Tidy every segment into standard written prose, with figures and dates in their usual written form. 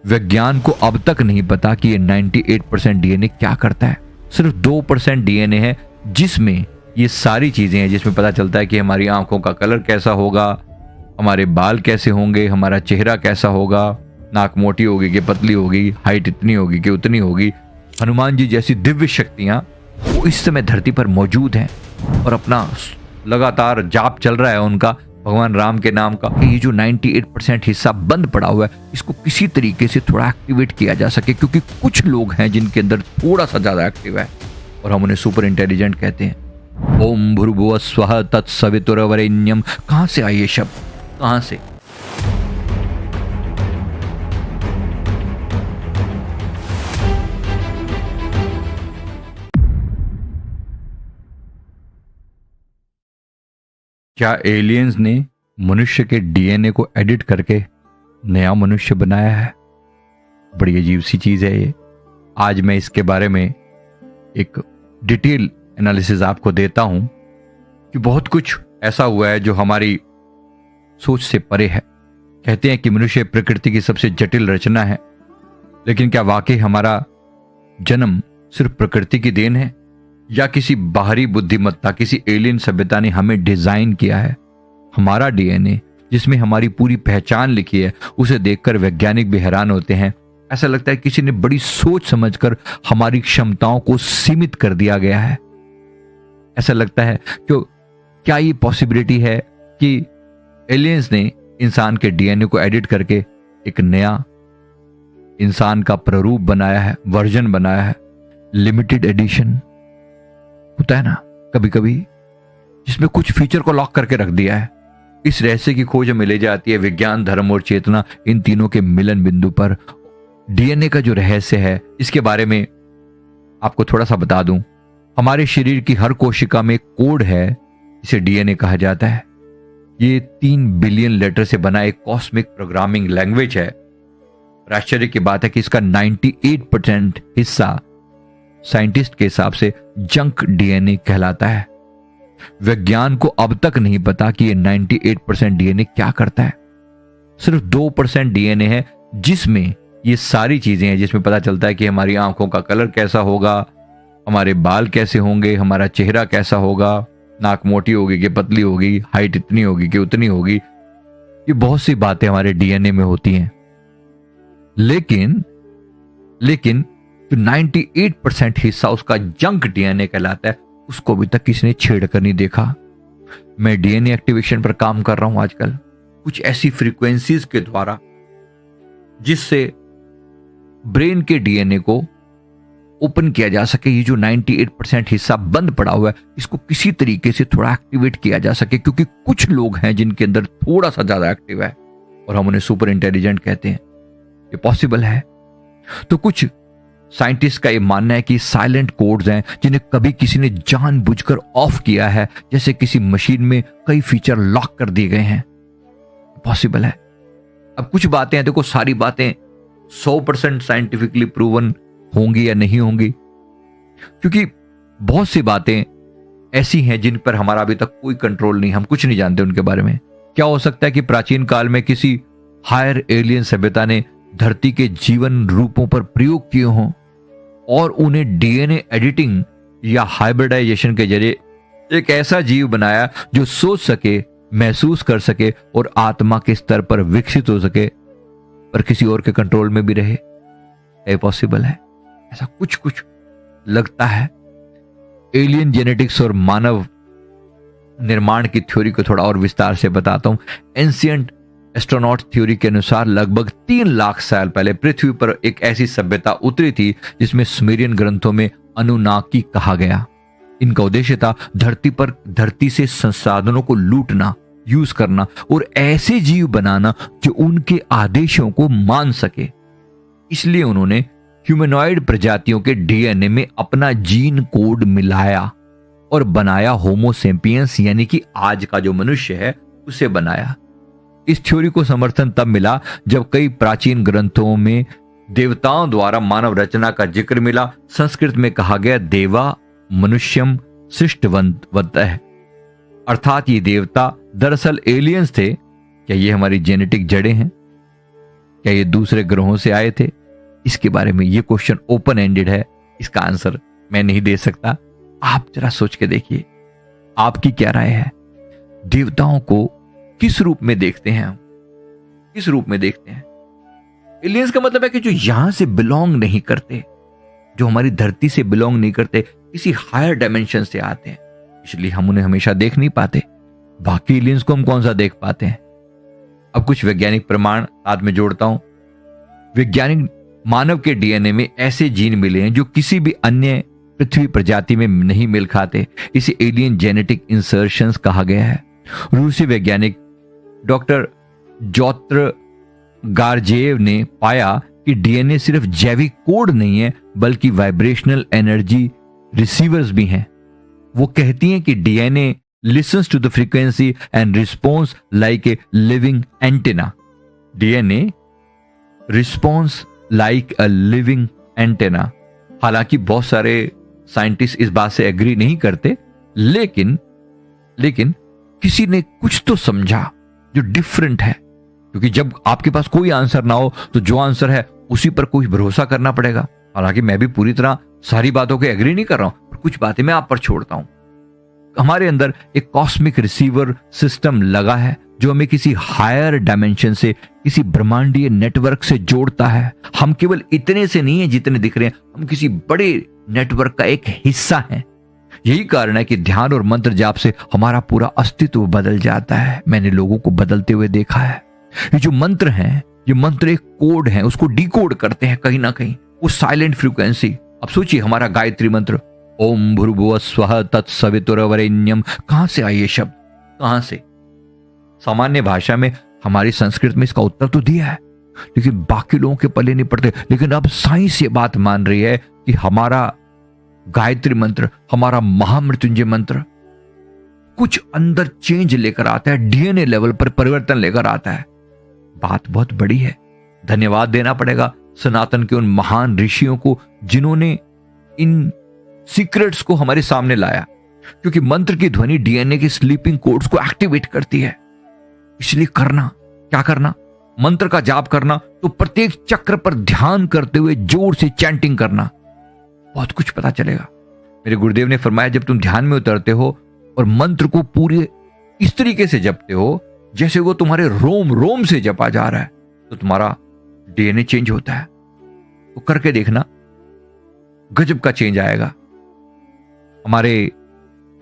विज्ञान को अब तक नहीं पता कि ये 98% डीएनए क्या करता है। सिर्फ 2% डीएनए है जिसमें ये सारी चीजें हैं, जिसमें पता चलता है कि हमारी आंखों का कलर कैसा होगा, हमारे बाल कैसे होंगे, हमारा चेहरा कैसा होगा, नाक मोटी होगी कि पतली होगी, हाइट इतनी होगी कि उतनी होगी। हनुमान जी जैसी दिव्य शक्तियां वो इस समय धरती पर मौजूद हैं और अपना लगातार जाप चल रहा है उनका भगवान राम के नाम का, कि ये जो 98% हिस्सा बंद पड़ा हुआ है इसको किसी तरीके से थोड़ा एक्टिवेट किया जा सके, क्योंकि कुछ लोग हैं जिनके अंदर थोड़ा सा ज्यादा एक्टिव है और हम उन्हें सुपर इंटेलिजेंट कहते हैं। ओम भूर्भुवः स्वः तत्सवितुर्वरेण्यम। कहां से आई ये शब्द, कहां से? क्या एलियंस ने मनुष्य के डीएनए को एडिट करके नया मनुष्य बनाया है? बड़ी अजीब सी चीज है ये। आज मैं इसके बारे में एक डिटेल एनालिसिस आपको देता हूं कि बहुत कुछ ऐसा हुआ है जो हमारी सोच से परे है। कहते हैं कि मनुष्य प्रकृति की सबसे जटिल रचना है, लेकिन क्या वाकई हमारा जन्म सिर्फ प्रकृति की देन है या किसी बाहरी बुद्धिमत्ता, किसी एलियन सभ्यता ने हमें डिजाइन किया है? हमारा डीएनए जिसमें हमारी पूरी पहचान लिखी है, उसे देखकर वैज्ञानिक भी हैरान होते हैं। ऐसा लगता है किसी ने बड़ी सोच समझकर हमारी क्षमताओं को सीमित कर दिया गया है। ऐसा लगता है कि क्या ये पॉसिबिलिटी है कि एलियंस ने इंसान के डीएनए को एडिट करके एक नया इंसान का प्रारूप बनाया है, वर्जन बनाया है, लिमिटेड एडिशन होता है ना कभी कभी, जिसमें कुछ फीचर को लॉक करके रख दिया है। इस रहस्य की खोज में ले जाती है विज्ञान, धर्म और चेतना, इन तीनों के मिलन बिंदु पर। डीएनए का जो रहस्य है इसके बारे में आपको थोड़ा सा बता दूं। हमारे शरीर की हर कोशिका में एक कोड है, इसे डीएनए कहा जाता है। ये 3 बिलियन लेटर से बना एक कॉस्मिक प्रोग्रामिंग लैंग्वेज है। आश्चर्य की बात है कि इसका 98% हिस्सा साइंटिस्ट के हिसाब से जंक डीएनए कहलाता है। विज्ञान को अब तक नहीं पता कि ये 98% डीएनए क्या करता है। सिर्फ 2% डीएनए है जिसमें ये सारी चीजें हैं, जिसमें पता चलता है कि हमारी आंखों का कलर कैसा होगा, हमारे बाल कैसे होंगे, हमारा चेहरा कैसा होगा, नाक मोटी होगी कि पतली होगी, हाइट इतनी होगी कि उतनी होगी। ये बहुत सी बातें हमारे डीएनए में होती हैं। लेकिन जो 98% हिस्सा उसका जंक डीएनए कहलाता है, उसको अभी तक किसी ने छेड़ कर नहीं देखा। मैं डीएनए एक्टिवेशन पर काम कर रहा हूं आजकल, कुछ ऐसी फ्रीक्वेंसीज के द्वारा जिससे ब्रेन के डीएनए को ओपन किया जा सके। ये जो 98% हिस्सा बंद पड़ा हुआ है इसको किसी तरीके से थोड़ा एक्टिवेट किया जा सके, क्योंकि कुछ लोग हैं जिनके अंदर थोड़ा सा ज्यादा एक्टिव है और हम उन्हें सुपर इंटेलिजेंट कहते हैं। ये पॉसिबल है। तो कुछ साइंटिस्ट का ये मानना है कि साइलेंट कोड्स हैं जिन्हें कभी किसी ने जानबूझकर ऑफ किया है, जैसे किसी मशीन में कई फीचर लॉक कर दिए गए हैं। पॉसिबल है। अब कुछ बातें हैं, देखो सारी बातें 100% साइंटिफिकली प्रूवन होंगी या नहीं होंगी, क्योंकि बहुत सी बातें ऐसी हैं जिन पर हमारा अभी तक कोई कंट्रोल नहीं, हम कुछ नहीं जानते उनके बारे में। क्या हो सकता है कि प्राचीन काल में किसी हायर एलियन सभ्यता ने धरती के जीवन रूपों पर प्रयोग किए हों और उन्हें डीएनए एडिटिंग या हाइब्रिडाइजेशन के जरिए एक ऐसा जीव बनाया जो सोच सके, महसूस कर सके और आत्मा के स्तर पर विकसित हो सके, पर किसी और के कंट्रोल में भी रहे। ये पॉसिबल है। ऐसा कुछ कुछ लगता है। एलियन जेनेटिक्स और मानव निर्माण की थ्योरी को थोड़ा और विस्तार से बताता हूं। एंशिएंट एस्ट्रोनॉट थ्योरी के अनुसार लगभग 3 लाख साल पहले पृथ्वी पर एक ऐसी सभ्यता उतरी थी जिसमें सुमेरियन ग्रंथों में अनुनाकी कहा गया। इनका उद्देश्य था धरती से संसाधनों को लूटना, यूज करना और ऐसे जीव बनाना जो उनके आदेशों को मान सके। इसलिए उन्होंने ह्यूमनॉइड प्रजातियों के डीएनए में अपना जीन कोड मिलाया और बनाया होमो सेपियंस, यानी कि आज का जो मनुष्य है उसे बनाया। इस थ्योरी को समर्थन तब मिला जब कई प्राचीन ग्रंथों में देवताओं द्वारा मानव रचना का जिक्र मिला। संस्कृत में कहा गया देवा मनुष्यम सृष्टवन्तः, अर्थात ये देवता दरअसल एलियंस थे। क्या ये हमारी जेनेटिक जड़ें हैं? क्या ये दूसरे ग्रहों से आए थे? इसके बारे में ये क्वेश्चन ओपन एंडेड है, इसका आंसर मैं नहीं दे सकता। आप जरा सोच के देखिए, आपकी क्या राय है? देवताओं को किस रूप में देखते हैं हम? किस रूप में देखते हैं? एलियंस का मतलब है कि जो यहां से बिलोंग नहीं करते, जो हमारी धरती से बिलोंग नहीं करते, किसी हायर डायमेंशन से आते हैं, इसलिए हम उन्हें हमेशा देख नहीं पाते। बाकी एलियंस को हम कौन सा देख पाते हैं? अब कुछ वैज्ञानिक प्रमाण साथ में जोड़ता हूं। वैज्ञानिक मानव के डीएनए में ऐसे जीन मिले हैं जो किसी भी अन्य पृथ्वी प्रजाति में नहीं मिल खाते। इसे एलियन जेनेटिक इंसर्शंस कहा गया है। रूसी वैज्ञानिक डॉक्टर जोत्र गारजेव ने पाया कि डीएनए सिर्फ जैविक कोड नहीं है, बल्कि वाइब्रेशनल एनर्जी रिसीवर्स भी हैं। वो कहती हैं कि DNA listens to the frequency and responds like a living antenna. DNA responds like a living antenna. हालांकि बहुत सारे साइंटिस्ट इस बात से एग्री नहीं करते, लेकिन किसी ने कुछ तो समझा जो डिफरेंट है, क्योंकि जब आपके पास कोई आंसर ना हो तो जो आंसर है उसी पर कोई भरोसा करना पड़ेगा। हालांकि मैं भी पूरी तरह सारी बातों के एग्री नहीं कर रहा हूं, पर कुछ बातें मैं आप पर छोड़ता हूं। हमारे अंदर एक कॉस्मिक रिसीवर सिस्टम लगा है जो हमें किसी हायर डायमेंशन से, किसी ब्रह्मांडीय नेटवर्क से जोड़ता है। हम केवल इतने से नहीं है जितने दिख रहे हैं, हम किसी बड़े नेटवर्क का एक हिस्सा हैं। यही कारण है कि ध्यान और मंत्र जाप से हमारा पूरा अस्तित्व बदल जाता है। मैंने लोगों को बदलते हुए देखा है। ये जो मंत्र हैं, ये मंत्र एक कोड है, उसको डिकोड करते हैं कहीं ना कहीं, वो साइलेंट फ्रीक्वेंसी। अब सोचिए, हमारा गायत्री मंत्र ओम भूर्भुवः स्वः तत्सवितुर्वरेण्यम, कहां से आई ये शब्द? कहां से? सामान्य भाषा में, हमारी संस्कृत में इसका उत्तर तो दिया है, लेकिन बाकी लोगों के पल्ले नहीं पड़ते। लेकिन अब साइंस ये बात मान रही है कि हमारा गायत्री मंत्र, हमारा महामृत्युंजय मंत्र कुछ अंदर चेंज लेकर आता है, डीएनए लेवल पर परिवर्तन लेकर आता है। बात बहुत बड़ी है। धन्यवाद देना पड़ेगा सनातन के उन महान ऋषियों को जिन्होंने इन सीक्रेट्स को हमारे सामने लाया, क्योंकि मंत्र की ध्वनि डीएनए के स्लीपिंग कोड्स को एक्टिवेट करती है। इसलिए क्या करना? मंत्र का जाप करना, तो प्रत्येक चक्र पर ध्यान करते हुए जोर से चैंटिंग करना, बहुत कुछ पता चलेगा। मेरे गुरुदेव ने फरमाया, जब तुम ध्यान में उतरते हो और मंत्र को पूरे इस तरीके से जपते हो जैसे वो तुम्हारे रोम रोम से जपा जा रहा है, तो तुम्हारा डीएनए चेंज होता है। तो करके देखना, गजब का चेंज आएगा। हमारे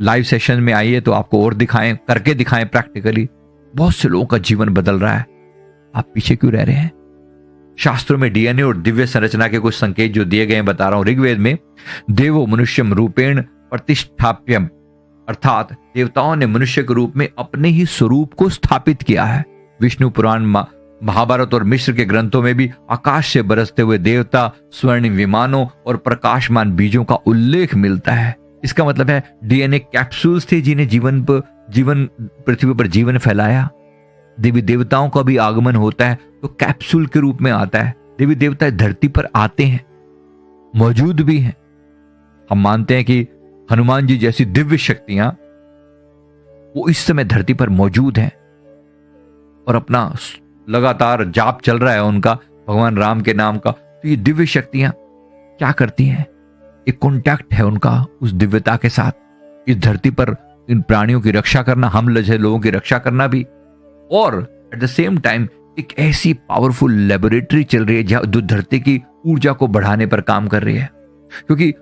लाइव सेशन में आइए तो आपको और दिखाएं, करके दिखाएं प्रैक्टिकली। बहुत से लोगों का जीवन बदल रहा है। आप पीछे क्यों रह रहे हैं? शास्त्रों में डीएनए और दिव्य संरचना के कुछ संकेत जो दिए गए हैं बता रहा हूं। ऋग्वेद में देवो मनुष्यम रूपेण प्रतिष्ठाप्यम, अर्थात देवताओं ने मनुष्य के रूप में अपने ही स्वरूप को स्थापित किया है। विष्णु पुराण, महाभारत और मिश्र के ग्रंथों में भी आकाश से बरसते हुए देवता, स्वर्णिम विमानों और प्रकाशमान बीजों का उल्लेख मिलता है। इसका मतलब है डीएनए कैप्सूल्स थे जिन्हें जीवन पृथ्वी पर जीवन फैलाया। देवी देवताओं का भी आगमन होता है तो कैप्सूल के रूप में आता है। देवी देवता धरती पर आते हैं, मौजूद भी हैं। हम मानते हैं कि हनुमान जी जैसी दिव्य शक्तियां वो इस समय धरती पर मौजूद हैं और अपना लगातार जाप चल रहा है उनका, भगवान राम के नाम का। तो ये दिव्य शक्तियां क्या करती हैं? एक कॉन्टैक्ट है उनका उस दिव्यता के साथ, इस धरती पर इन प्राणियों की रक्षा करना, हम लजे लोगों की रक्षा करना भी, और एट द सेम टाइम एक ऐसी पावरफुल लेबोरेटरी चल रही है जो धरती की ऊर्जा को बढ़ाने पर काम कर रही है। क्योंकि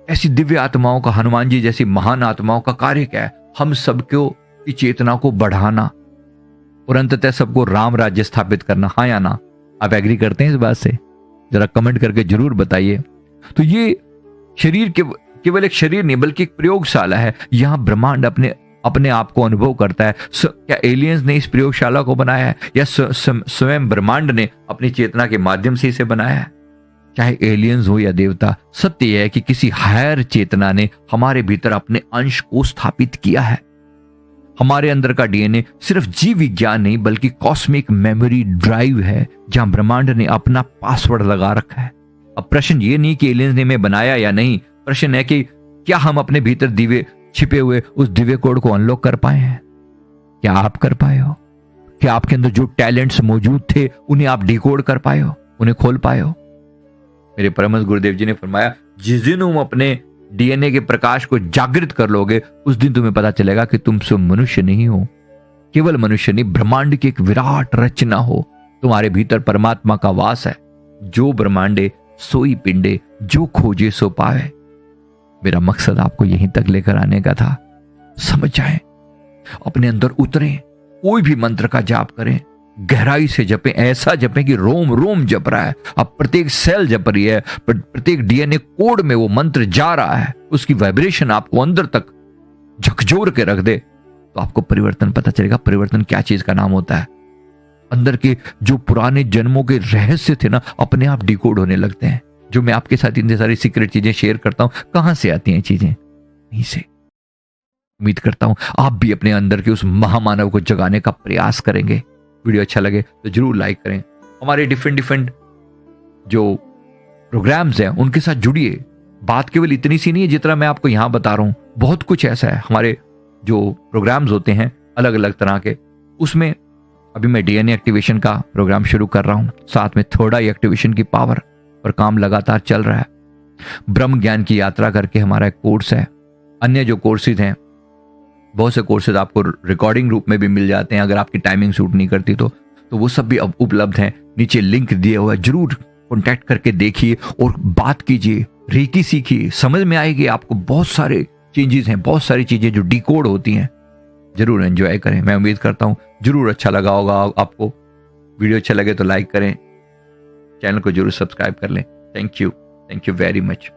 ऐसी दिव्य आत्माओं का, हनुमान जी जैसी महान आत्माओं का कार्य क्या है? हम सबको की चेतना को बढ़ाना और अंततः सबको राम राज्य स्थापित करना। हाँ या ना? आप एग्री करते हैं इस बात से? जरा कमेंट करके जरूर बताइए। तो ये शरीर केवल एक शरीर नहीं बल्कि एक प्रयोगशाला है। यहां ब्रह्मांड अपने आप को अनुभव करता है। क्या एलियंस ने इस प्रयोगशाला को बनाया है या स्वयं ब्रह्मांड ने अपनी चेतना के माध्यम से इसे बनाया है? चाहे एलियंस हो या देवता, सत्य यह है कि किसी हायर चेतना ने हमारे भीतर अपने अंश को स्थापित किया है। हमारे अंदर का डीएनए सिर्फ जीव विज्ञान नहीं बल्कि कॉस्मिक मेमोरी ड्राइव है जहां ब्रह्मांड ने अपना पासवर्ड लगा रखा है। अब प्रश्न ये नहीं कि एलियंस ने हमें बनाया या नहीं, प्रश्न है कि क्या हम अपने भीतर दिव्य छिपे हुए उस दिव्य कोड को अनलॉक कर पाए हैं? क्या आप कर पाए हो? कि आपके अंदर जो टैलेंट्स मौजूद थे उन्हें आप डिकोड कर पाए हो, उन्हें खोल पाए हो। मेरे परमहंस गुरुदेव जी ने फरमाया, जिस दिन तुम अपने डीएनए के प्रकाश को जागृत कर लोगे, उस दिन तुम्हें पता चलेगा कि तुम सिर्फ मनुष्य नहीं हो, केवल मनुष्य नहीं, ब्रह्मांड की एक विराट रचना हो। तुम्हारे भीतर परमात्मा का वास है। जो ब्रह्मांडे सोई पिंडे, जो खोजे सो पाए। मेरा मकसद आपको यहीं तक लेकर आने का था। समझ जाएं, अपने अंदर उतरें, कोई भी मंत्र का जाप करें, गहराई से जपें, ऐसा जपें कि रोम रोम जप रहा है, अब प्रत्येक सेल जप रही है, प्रत्येक डीएनए कोड में वो मंत्र जा रहा है, उसकी वाइब्रेशन आपको अंदर तक झकझोर के रख दे, तो आपको परिवर्तन पता चलेगा। परिवर्तन क्या चीज का नाम होता है। अंदर के जो पुराने जन्मों के रहस्य थे ना, अपने आप डिकोड होने लगते हैं। जो मैं आपके साथ इतनी सारी सीक्रेट चीजें शेयर करता हूं, कहां से आती हैं चीजें? यहीं से। उम्मीद करता हूं आप भी अपने अंदर के उस महामानव को जगाने का प्रयास करेंगे। वीडियो अच्छा लगे तो जरूर लाइक करें। हमारे डिफरेंट जो प्रोग्राम्स हैं उनके साथ जुड़िए। बात केवल इतनी सी नहीं है जितना मैं आपको यहां बता रहा हूं, बहुत कुछ ऐसा है। हमारे जो प्रोग्राम्स होते हैं अलग अलग तरह के, उसमें अभी मैं डीएनए एक्टिवेशन का प्रोग्राम शुरू कर रहा हूं, साथ में थर्ड आई एक्टिवेशन की पावर पर काम लगातार चल रहा है। ब्रह्म ज्ञान की यात्रा करके हमारा एक कोर्स है। अन्य जो कोर्सेज हैं, बहुत से कोर्सेज आपको रिकॉर्डिंग रूप में भी मिल जाते हैं, अगर आपकी टाइमिंग सूट नहीं करती तो वो सब भी अब उपलब्ध हैं। नीचे लिंक दिया हुआ है, जरूर कॉन्टैक्ट करके देखिए और बात कीजिए, रेकी सीखिए, समझ में आएगी आपको। बहुत सारे चेंजेस हैं, बहुत सारी चीजें जो डिकोड होती हैं। जरूर एंजॉय करें। मैं उम्मीद करता हूं जरूर अच्छा लगा होगा आपको। वीडियो अच्छा लगे तो लाइक करें, चैनल को जरूर सब्सक्राइब कर लें। Thank you very much.